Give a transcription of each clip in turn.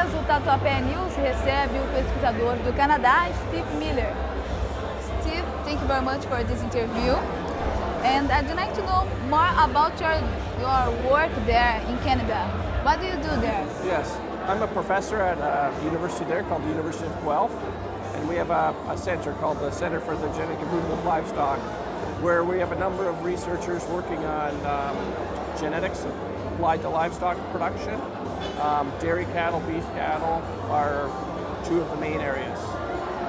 nós, o Tatuapé News recebe o pesquisador do Canadá, Steve Miller. Steve, thank you very much for this interview. And I'd like to know more about your work there in Canada. What do you do there? Yes, I'm a professor at a university there called the University of Guelph, and we have a center called the Center for the Genetic Improvement of Livestock, where we have a number of researchers working on genetics applied to livestock production. Dairy cattle, beef cattle are two of the main areas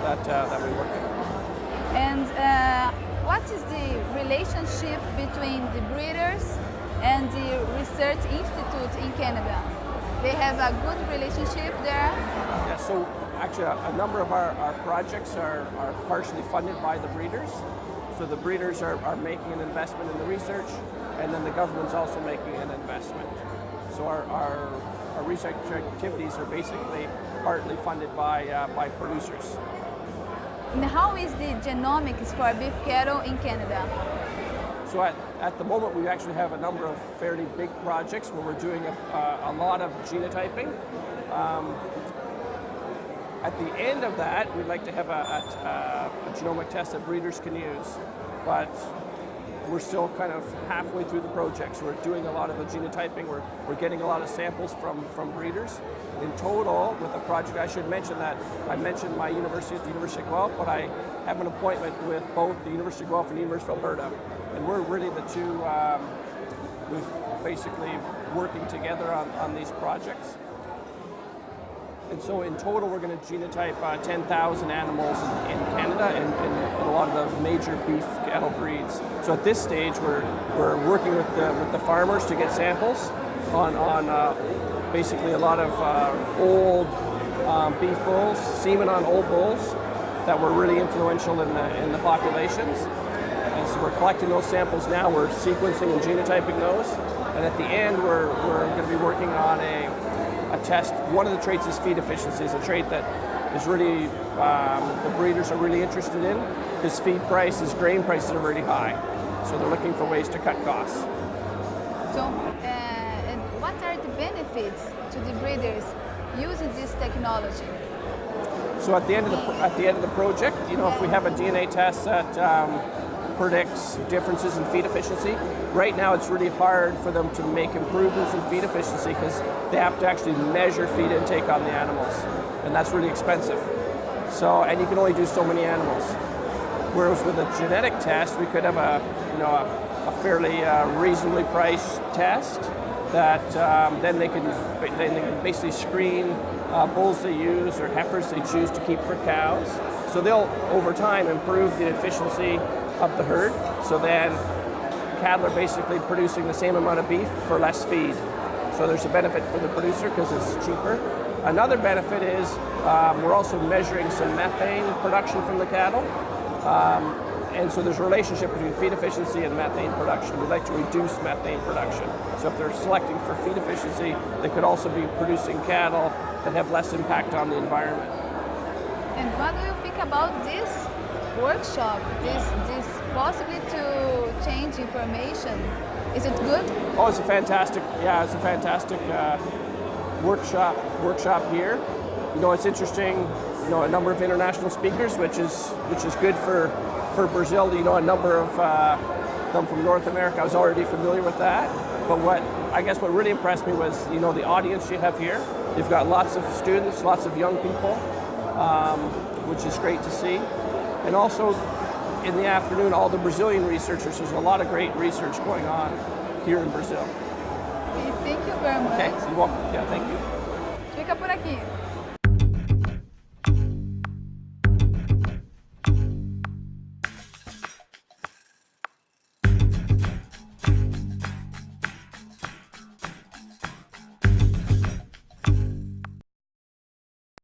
that we work in. And what is the relationship between the breeders and the research institute in Canada? They have a good relationship there? Yeah, so actually a number of our projects are partially funded by the breeders. So the breeders are making an investment in the research, and then the government's also making an investment. So our research activities are basically partly funded by producers. And how is the genomics for beef cattle in Canada? So at the moment we actually have a number of fairly big projects where we're doing a lot of genotyping. At the end of that, we'd like to have a genomic test that breeders can use, but we're still kind of halfway through the project. So we're doing a lot of the genotyping. We're getting a lot of samples from breeders. In total, with the project, I should mention that I mentioned my university at the University of Guelph, but I have an appointment with both the University of Guelph and the University of Alberta, and we're really the two who's basically working together on these projects. And so in total, we're going to genotype 10,000 animals in Canada and a lot of the major beef cattle breeds. So at this stage, we're working with the farmers to get samples on basically a lot of old beef bulls, semen on old bulls that were really influential in the populations. And so we're collecting those samples now. We're sequencing and genotyping those. And at the end, we're going to be working on a test. One of the traits is feed efficiency. It's a trait that is really, the breeders are really interested in, because feed prices, grain prices are really high. So they're looking for ways to cut costs. So, and what are the benefits to the breeders using this technology? So at the end of the project, you know, if we have a DNA test that predicts differences in feed efficiency. Right now it's really hard for them to make improvements in feed efficiency because they have to actually measure feed intake on the animals, and that's really expensive. So, and you can only do so many animals. Whereas with a genetic test, we could have a fairly reasonably priced test that then they can basically screen bulls they use or heifers they choose to keep for cows. So they'll over time improve the efficiency of the herd, so then cattle are basically producing the same amount of beef for less feed. So there's a benefit for the producer because it's cheaper. Another benefit is we're also measuring some methane production from the cattle. And so there's a relationship between feed efficiency and methane production. We'd like to reduce methane production. So if they're selecting for feed efficiency, they could also be producing cattle that have less impact on the environment. And what do you think about this workshop, this possibly to change information? Is it good? Oh, it's a fantastic workshop here. You know, it's interesting. You know, a number of international speakers, which is good for Brazil. You know, a number of them from North America. I was already familiar with that. But what really impressed me was, you know, the audience you have here. You've got lots of students, lots of young people, which is great to see. And also, in the afternoon, all the Brazilian researchers. There's a lot of great research going on here in Brazil. Thank you very much. Okay, you're welcome. Yeah, thank you. Fica por aqui.